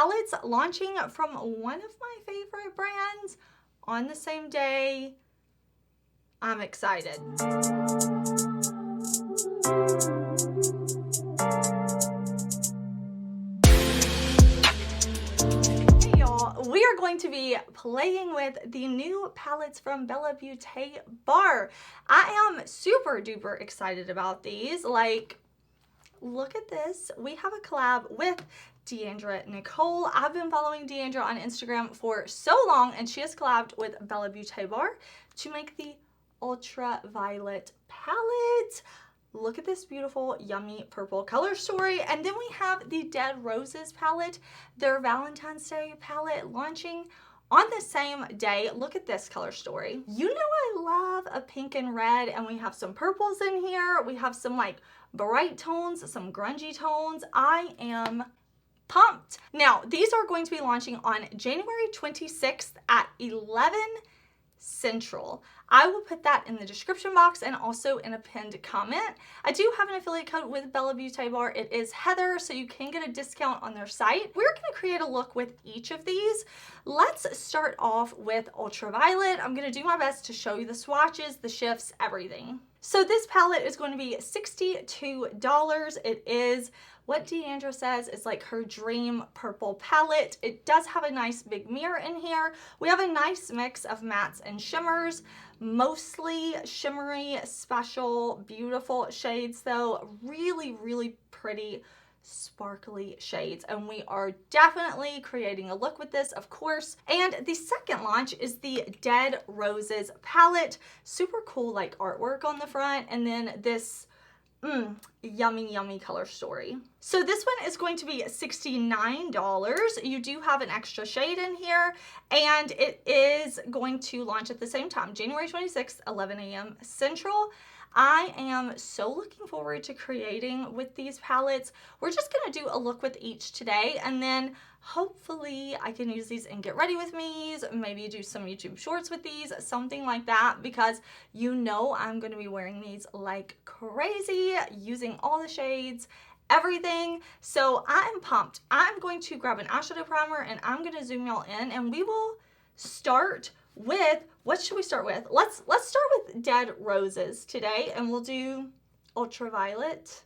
palettes launching from one of my favorite brands on the same day. I'm excited. Hey y'all, we are going to be playing with the new palettes from BellaBeauteBar. I am super duper excited about these. Like, look at this. We have a collab with Deandra Nicole. I've been following Deandra on Instagram for so long, and she has collabed with BellaBeauteBar to make the Ultraviolet palette. Look at this beautiful, yummy purple color story. And then we have the Dead Roses palette, their Valentine's Day palette, launching on the same day. Look at this color story. You know I love a pink and red, and we have some purples in here. We have some like bright tones, some grungy tones. I am pumped. Now, these are going to be launching on January 26th at 11 Central. I will put that in the description box and also in a pinned comment. I do have an affiliate code with BellaBeauteBar. It is Heather, so you can get a discount on their site. We're going to create a look with each of these. Let's start off with Ultraviolet. I'm going to do my best to show you the swatches, the shifts, everything. So this palette is going to be $62. It is what Deandra says is like her dream purple palette. It does have a nice big mirror in here. We have a nice mix of mattes and shimmers, mostly shimmery, special, beautiful shades though. Really, really pretty, sparkly shades, and we are definitely creating a look with this, of course. And the second launch is the Dead Roses palette. Super cool like artwork on the front, and then this yummy, yummy color story. So this one is going to be $69. You do have an extra shade in here, and it is going to launch at the same time, January 26th, 11 a.m. Central. I am so looking forward to creating with these palettes. We're just going to do a look with each today, and then hopefully I can use these and get ready with me, maybe do some YouTube shorts with these, something like that, because you know I'm going to be wearing these like crazy, using all the shades, everything. So I'm pumped. I'm going to grab an eyeshadow primer and I'm going to zoom y'all in, and we will start with, what should we start with? Let's start with Dead Roses today, and we'll do Ultraviolet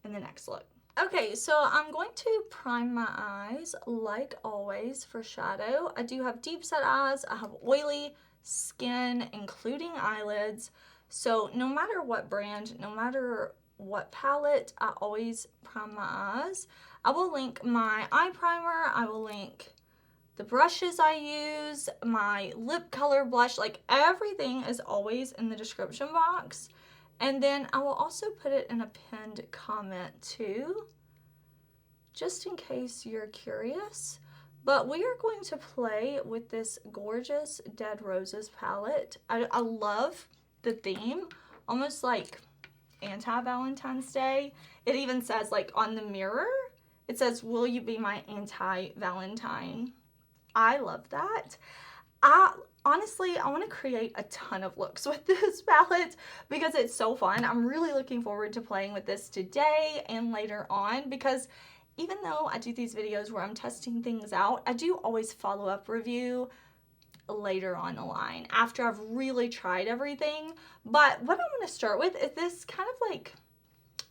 in the next look. Okay, so I'm going to prime my eyes like always for shadow. I do have deep set eyes. I have oily skin, including eyelids. So no matter what brand, no matter what palette, I always prime my eyes. I will link my eye primer. I will link the brushes I use, my lip color blush, like everything is always in the description box. And then I will also put it in a pinned comment too, just in case you're curious. But we are going to play with this gorgeous Dead Roses palette. I love the theme, almost like anti-Valentine's Day. It even says, like on the mirror, it says, "Will you be my anti-Valentine?" I love that. Honestly, I want to create a ton of looks with this palette because it's so fun. I'm really looking forward to playing with this today and later on, because even though I do these videos where I'm testing things out, I do always follow up review later on the line after I've really tried everything. But what I want to start with is this kind of like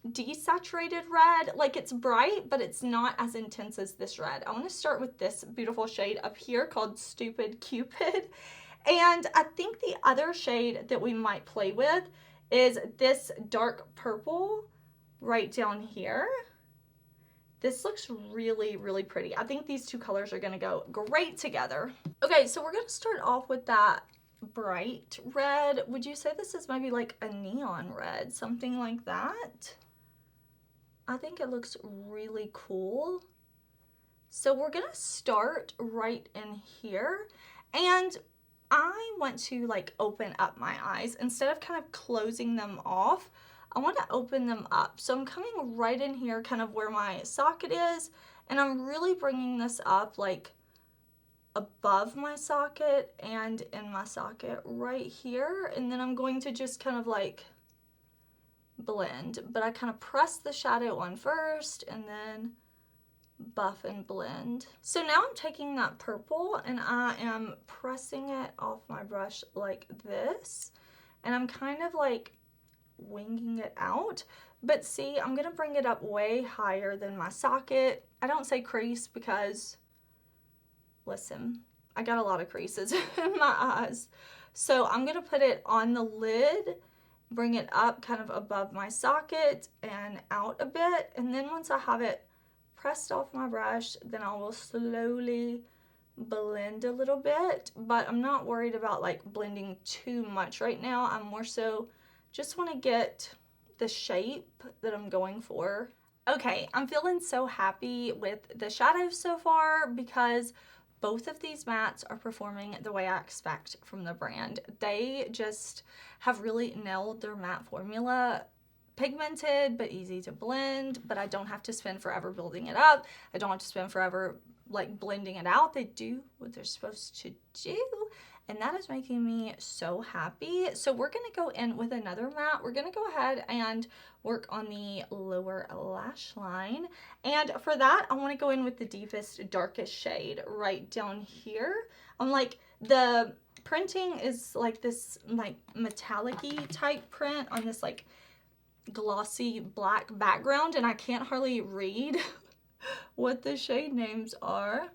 desaturated red. Like, it's bright, but it's not as intense as this red. I want to start with this beautiful shade up here called Stupid Cupid. And I think the other shade that we might play with is this dark purple right down here. This looks really, really pretty. I think these two colors are going to go great together. Okay, so we're going to start off with that bright red. Would you say this is maybe like a neon red, something like that? I think it looks really cool. So we're gonna start right in here, and I want to like open up my eyes. Instead of kind of closing them off, I want to open them up. So I'm coming right in here, kind of where my socket is, and I'm really bringing this up like above my socket and in my socket right here, and then I'm going to just kind of like blend, but I kind of press the shadow on first and then buff and blend. So now I'm taking that purple and I am pressing it off my brush like this. And I'm kind of like winging it out. But see, I'm going to bring it up way higher than my socket. I don't say crease because, listen, I got a lot of creases in my eyes. So I'm going to put it on the lid, bring it up kind of above my socket and out a bit. And then once I have it pressed off my brush, then I will slowly blend a little bit. But I'm not worried about like blending too much right now. I'm more so just want to get the shape that I'm going for. Okay, I'm feeling so happy with the shadows so far because both of these mattes are performing the way I expect from the brand. They just have really nailed their matte formula. Pigmented, but easy to blend, but I don't have to spend forever building it up. I don't have to spend forever like blending it out. They do what they're supposed to do, and that is making me so happy. So we're gonna go in with another matte. We're gonna go ahead and work on the lower lash line, and for that I want to go in with the deepest, darkest shade right down here. I'm like, the printing is like this like metallic-y type print on this like glossy black background, and I can't hardly read what the shade names are.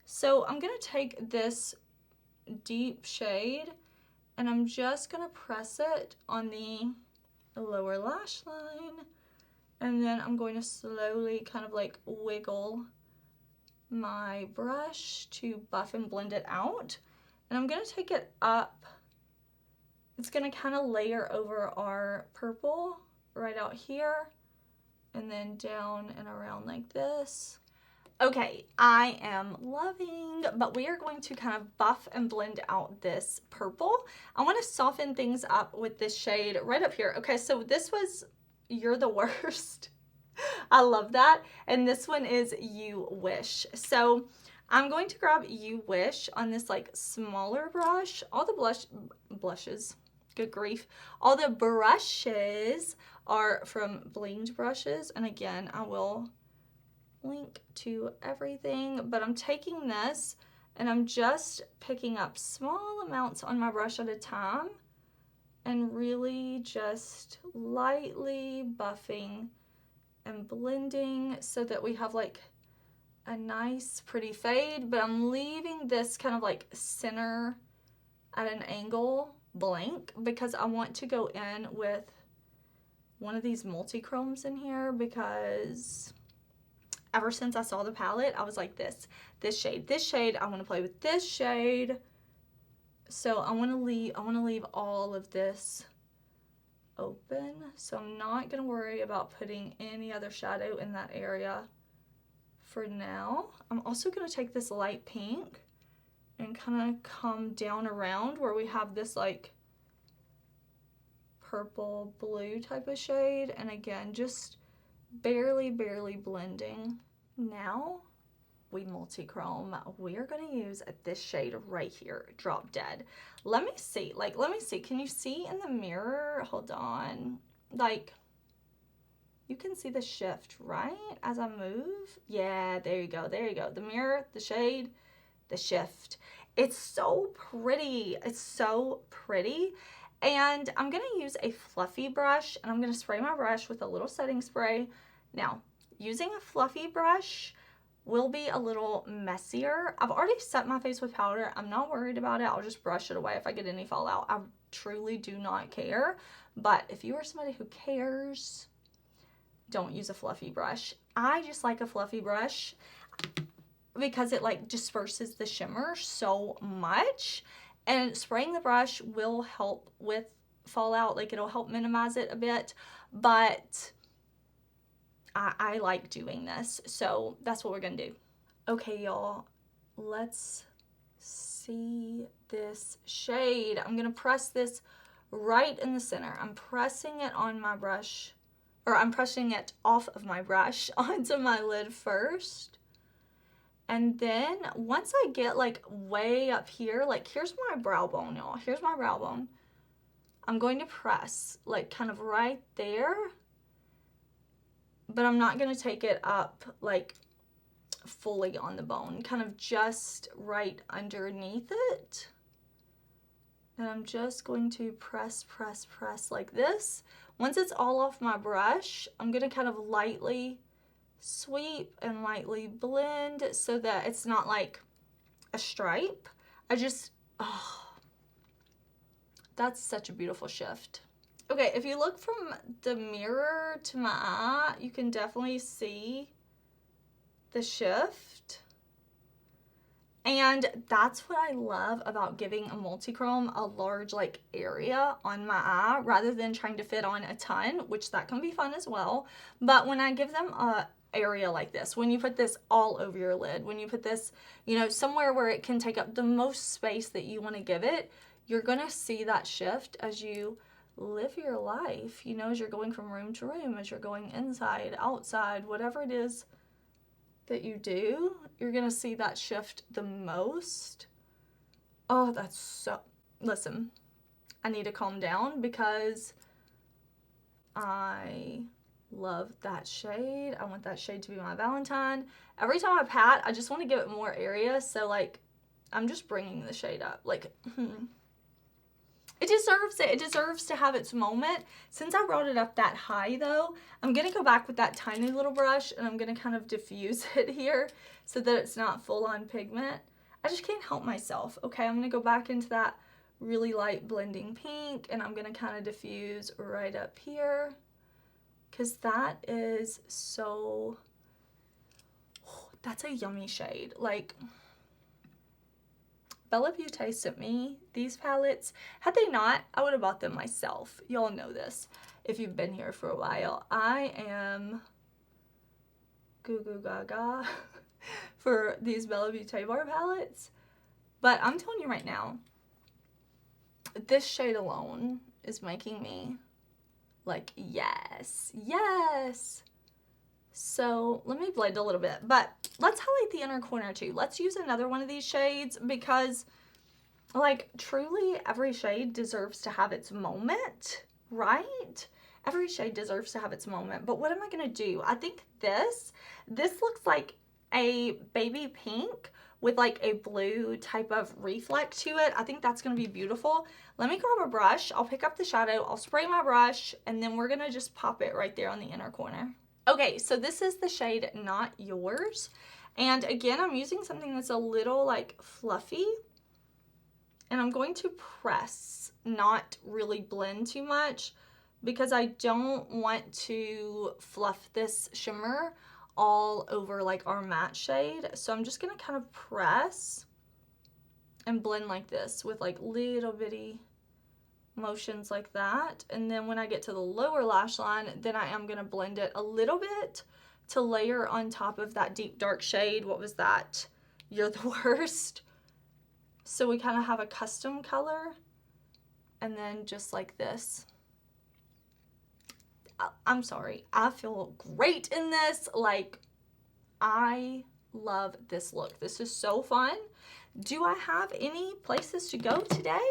So I'm gonna take this deep shade and I'm just gonna press it on the lower lash line, and then I'm going to slowly kind of like wiggle my brush to buff and blend it out. And I'm gonna take it up. It's gonna kind of layer over our purple right out here and then down and around like this. Okay, I am loving, but we are going to kind of buff and blend out this purple. I want to soften things up with this shade right up here. Okay, so this was You're the Worst. I love that. And this one is You Wish. So I'm going to grab You Wish on this like smaller brush. All the blushes, good grief. All the brushes are from Blinged brushes. And again, I will link to everything, but I'm taking this and I'm just picking up small amounts on my brush at a time and really just lightly buffing and blending so that we have like a nice pretty fade, but I'm leaving this kind of like center at an angle blank because I want to go in with one of these multi-chromes in here, because ever since I saw the palette, I was like, this shade, I want to play with this shade. So I want to leave all of this open. So I'm not going to worry about putting any other shadow in that area for now. I'm also going to take this light pink and kind of come down around where we have this like purple blue type of shade. And again, just barely blending. Now we multi-chrome. We are going to use this shade right here, Drop Dead. Let me see, can you see in the mirror? Hold on, like you can see the shift right as I move. Yeah, there you go, the mirror, the shade, the shift. It's so pretty, and I'm gonna use a fluffy brush, and I'm gonna spray my brush with a little setting spray. Now, using a fluffy brush will be a little messier. I've already set my face with powder. I'm not worried about it. I'll just brush it away if I get any fallout. I truly do not care. But if you are somebody who cares, don't use a fluffy brush. I just like a fluffy brush because it like disperses the shimmer so much. And spraying the brush will help with fallout. Like, it'll help minimize it a bit. But I like doing this, so that's what we're gonna do. Okay, y'all, let's see this shade. I'm gonna press this right in the center. I'm pressing it on my brush, or I'm pressing it off of my brush onto my lid first. And then once I get like way up here, like here's my brow bone, y'all. Here's my brow bone. I'm going to press like kind of right there, but I'm not going to take it up like fully on the bone, kind of just right underneath it. And I'm just going to press like this. Once it's all off my brush, I'm going to kind of lightly sweep and lightly blend so that it's not like a stripe. Oh, that's such a beautiful shift. Okay, if you look from the mirror to my eye, you can definitely see the shift. And that's what I love about giving a multi-chrome a large like area on my eye rather than trying to fit on a ton, which that can be fun as well. But when I give them a area like this, when you put this all over your lid, when you put this, you know, somewhere where it can take up the most space that you want to give it, you're gonna see that shift as you live your life, you know, as you're going from room to room, as you're going inside, outside, whatever it is that you do, you're gonna see that shift the most. Oh, that's so, listen, I need to calm down because I love that shade. I want that shade to be my Valentine. Every time I pat, I just want to give it more area, so like I'm just bringing the shade up. Like it deserves it. It deserves to have its moment. Since I brought it up that high though, I'm gonna go back with that tiny little brush and I'm gonna kind of diffuse it here so that it's not full on pigment. I just can't help myself. Okay, I'm gonna go back into that really light blending pink and I'm gonna kind of diffuse right up here, because that is so, oh, that's a yummy shade. Like, Bella Beaute sent me these palettes. Had they not, I would have bought them myself. Y'all know this if you've been here for a while. I am goo goo gaga for these BellaBeauteBar palettes. But I'm telling you right now, this shade alone is making me like, yes, yes. So let me blend a little bit, but let's highlight the inner corner too. Let's use another one of these shades because like truly every shade deserves to have its moment, right? Every shade deserves to have its moment. But what am I gonna do? I think this looks like a baby pink with like a blue type of reflect to it. I think that's gonna be beautiful. Let me grab a brush. I'll pick up the shadow. I'll spray my brush and then we're gonna just pop it right there on the inner corner. Okay, so this is the shade Not Yours. And again, I'm using something that's a little like fluffy. And I'm going to press, not really blend too much, because I don't want to fluff this shimmer all over like our matte shade. So I'm just gonna kind of press and blend like this with like little bitty motions like that. And then when I get to the lower lash line, then I am gonna blend it a little bit to layer on top of that deep dark shade. What was that? You're the Worst. So we kind of have a custom color, and then just like this. I'm sorry, I feel great in this. Like, I love this look. This is so fun. Do I have any places to go today?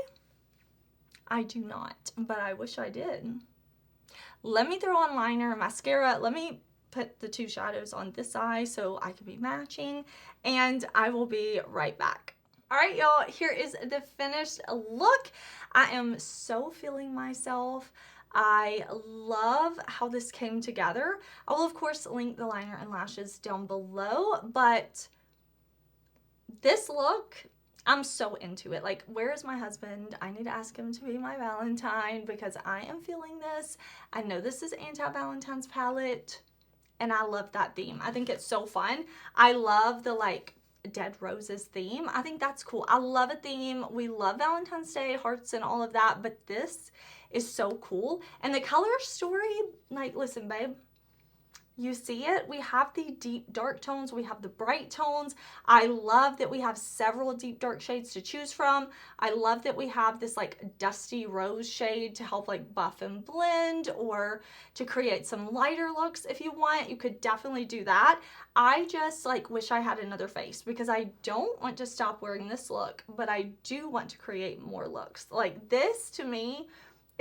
I do not, but I wish I did. Let me throw on liner, mascara. Let me put the two shadows on this eye so I can be matching, and I will be right back. All right, y'all, here is the finished look. I am so feeling myself. I love how this came together. I will, of course, link the liner and lashes down below, but this look, I'm so into it. Like, where is my husband? I need to ask him to be my Valentine because I am feeling this. I know this is Anti-Valentine's palette, and I love that theme. I think it's so fun. I love the, like, Dead Roses theme. I think that's cool. I love a theme. We love Valentine's Day, hearts and all of that, but this is so cool. And the color story, like, listen, babe, you see it? We have the deep dark tones. We have the bright tones. I love that we have several deep dark shades to choose from. I love that we have this like dusty rose shade to help like buff and blend, or to create some lighter looks. If you want, you could definitely do that. I just like wish I had another face because I don't want to stop wearing this look, but I do want to create more looks. Like, this to me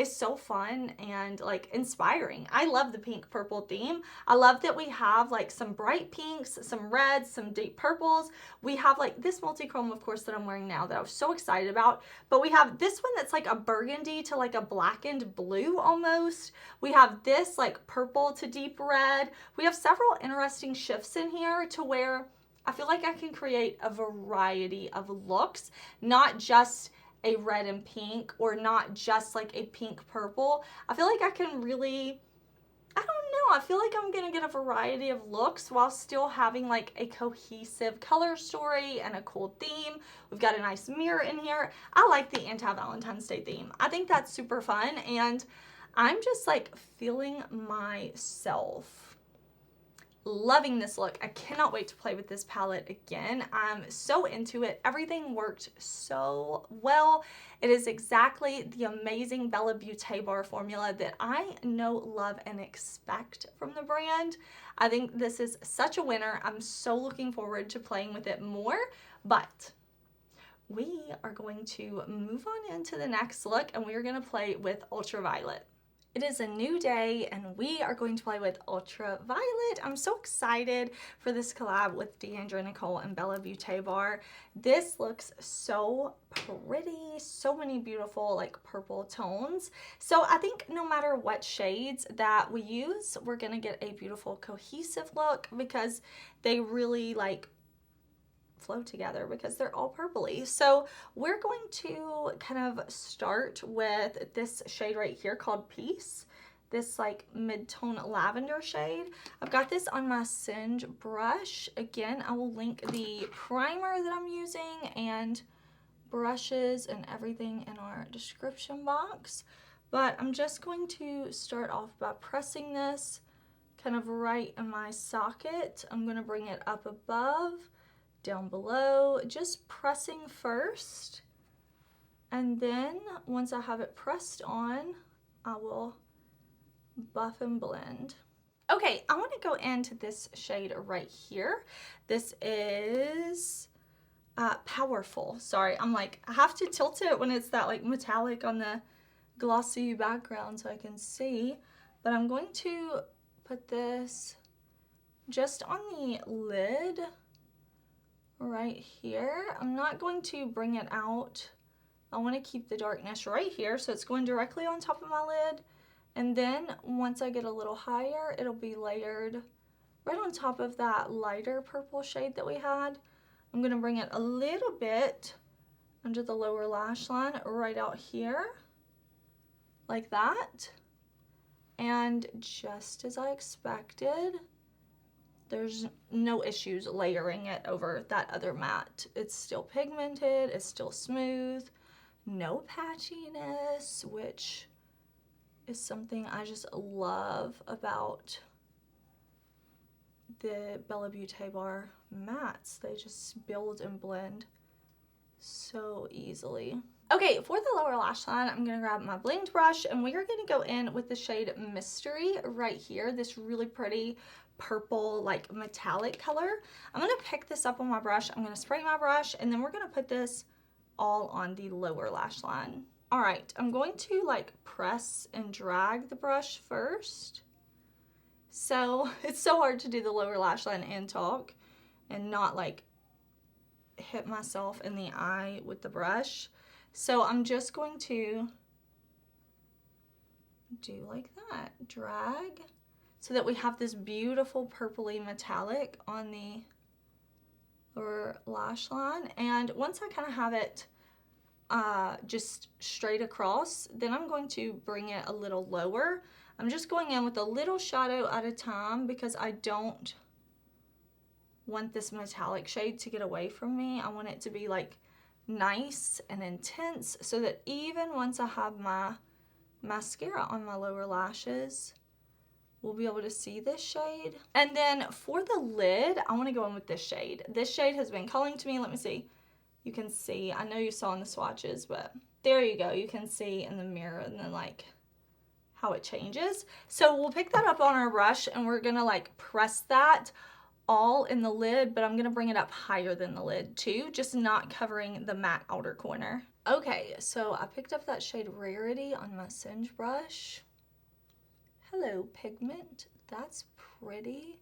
is so fun and like inspiring. I love the pink purple theme. I love that we have like some bright pinks, some reds, some deep purples. We have like this multi-chrome, of course, that I'm wearing now that I was so excited about. But we have this one that's like a burgundy to like a blackened blue almost. We have this like purple to deep red. We have several interesting shifts in here to where I feel like I can create a variety of looks, not just a red and pink or not just like a pink purple. I feel like I can really, I don't know, I feel like I'm gonna get a variety of looks while still having like a cohesive color story and a cool theme. We've got a nice mirror in here. I like the anti-Valentine's Day theme. I think that's super fun, and I'm just like feeling myself. Loving this look. I cannot wait to play with this palette again. I'm so into it. Everything worked so well. It is exactly the amazing BellaBeauteBar formula that I know, love, and expect from the brand. I think this is such a winner. I'm so looking forward to playing with it more, but we are going to move on into the next look, and we are going to play with Ultraviolet. It is a new day and we are going to play with Ultraviolet. I'm so excited for this collab with Deandra Nicole and BellaBeauteBar. This looks so pretty, so many beautiful like purple tones. So I think no matter what shades that we use, we're gonna get a beautiful cohesive look because they really like flow together because they're all purpley. So we're going to kind of start with this shade right here called Peace, this like mid-tone lavender shade. I've got this on my Singe brush. Again, I will link the primer that I'm using and brushes and everything in our description box. But I'm just going to start off by pressing this kind of right in my socket. I'm going to bring it up above, down below, just pressing first, and then once I have it pressed on, I will buff and blend. Okay, I want to go into this shade right here. This is Powerful. Sorry, I'm like, I have to tilt it when it's that like metallic on the glossy background so I can see, but I'm going to put this just on the lid right here. I'm not going to bring it out. I want to keep the darkness right here, so it's going directly on top of my lid, and then once I get a little higher, it'll be layered right on top of that lighter purple shade that we had. I'm going to bring it a little bit under the lower lash line right out here like that, and just as I expected, there's no issues layering it over that other matte. It's still pigmented, it's still smooth, no patchiness, which is something I just love about the BellaBeauteBar mattes. They just build and blend so easily. Okay, for the lower lash line, I'm gonna grab my Blinged brush and we are gonna go in with the shade Mystery right here, this really pretty purple like metallic color. I'm gonna pick this up on my brush, I'm gonna spray my brush, and then we're gonna put this all on the lower lash line. All right, I'm going to like press and drag the brush first. So it's so hard to do the lower lash line and talk and not like hit myself in the eye with the brush. So I'm just going to do like that, drag, so that we have this beautiful purpley metallic on the lower lash line. And once I kind of have it just straight across, then I'm going to bring it a little lower. I'm just going in with a little shadow at a time because I don't want this metallic shade to get away from me. I want it to be like nice and intense so that even once I have my mascara on my lower lashes, we'll be able to see this shade. And then for the lid, I want to go in with this shade. This shade has been calling to me. Let me see. You can see, I know you saw in the swatches, but there you go. You can see in the mirror and then like how it changes. So we'll pick that up on our brush and we're gonna like press that all in the lid, but I'm gonna bring it up higher than the lid too, just not covering the matte outer corner. Okay, so I picked up that shade Rarity on my Singe brush. Hello, pigment. That's pretty.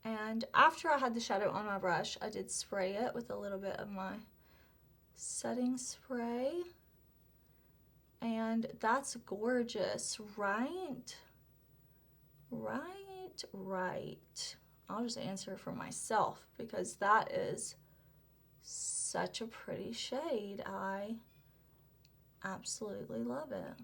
And after I had the shadow on my brush, I did spray it with a little bit of my setting spray. And that's gorgeous, right? Right. I'll just answer for myself because that is such a pretty shade. I absolutely love it.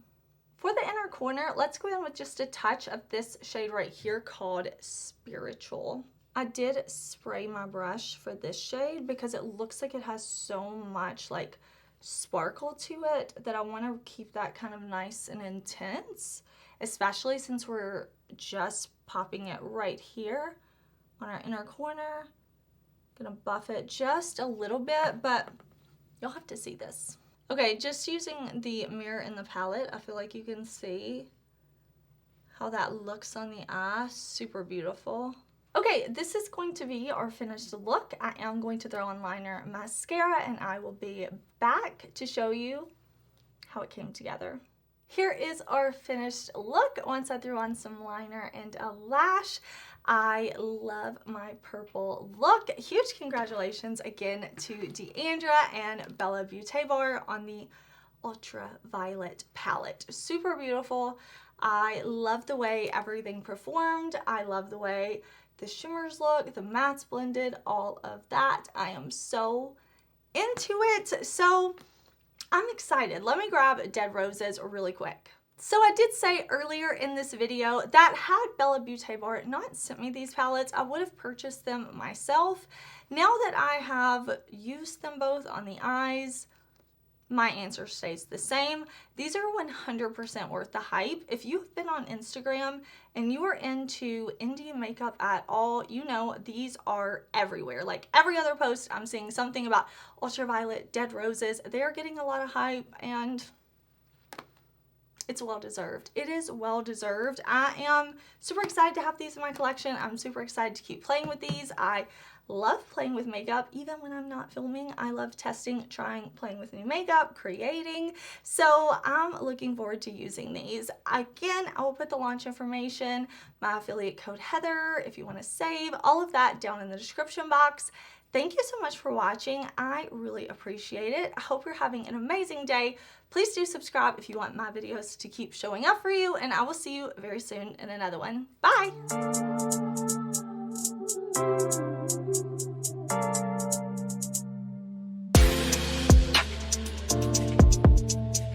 For the inner corner, let's go in with just a touch of this shade right here called Spiritual. I did spray my brush for this shade because it looks like it has so much like sparkle to it that I want to keep that kind of nice and intense, especially since we're just popping it right here on our inner corner. Gonna buff it just a little bit, but you'll have to see this. Okay, just using the mirror in the palette, I feel like you can see how that looks on the eye. Super beautiful. Okay, this is going to be our finished look. I am going to throw on liner, mascara, and I will be back to show you how it came together. Here is our finished look once I threw on some liner and a lash. I love my purple look. Huge congratulations again to Deandra and BellaBeauteBar on the Ultraviolet palette. Super beautiful. I love the way everything performed. I love the way the shimmers look, the mattes blended, all of that. I am so into it. So I'm excited. Let me grab Dead Roses really quick. So I did say earlier in this video that had BellaBeauteBar not sent me these palettes, I would have purchased them myself. Now that I have used them both on the eyes, my answer stays the same. These are 100% worth the hype. If you've been on Instagram and you are into indie makeup at all, you know these are everywhere. Like every other post, I'm seeing something about Ultraviolet, Dead Roses. They're getting a lot of hype and it's well deserved. It is well deserved. I am super excited to have these in my collection. I'm super excited to keep playing with these. I love playing with makeup even when I'm not filming. I love testing, trying, playing with new makeup, creating. So I'm looking forward to using these. Again, I will put the launch information, my affiliate code Heather if you want to save, all of that down in the description box. Thank you so much for watching. I really appreciate it. I hope you're having an amazing day. Please do subscribe if you want my videos to keep showing up for you, and I will see you very soon in another one. Bye!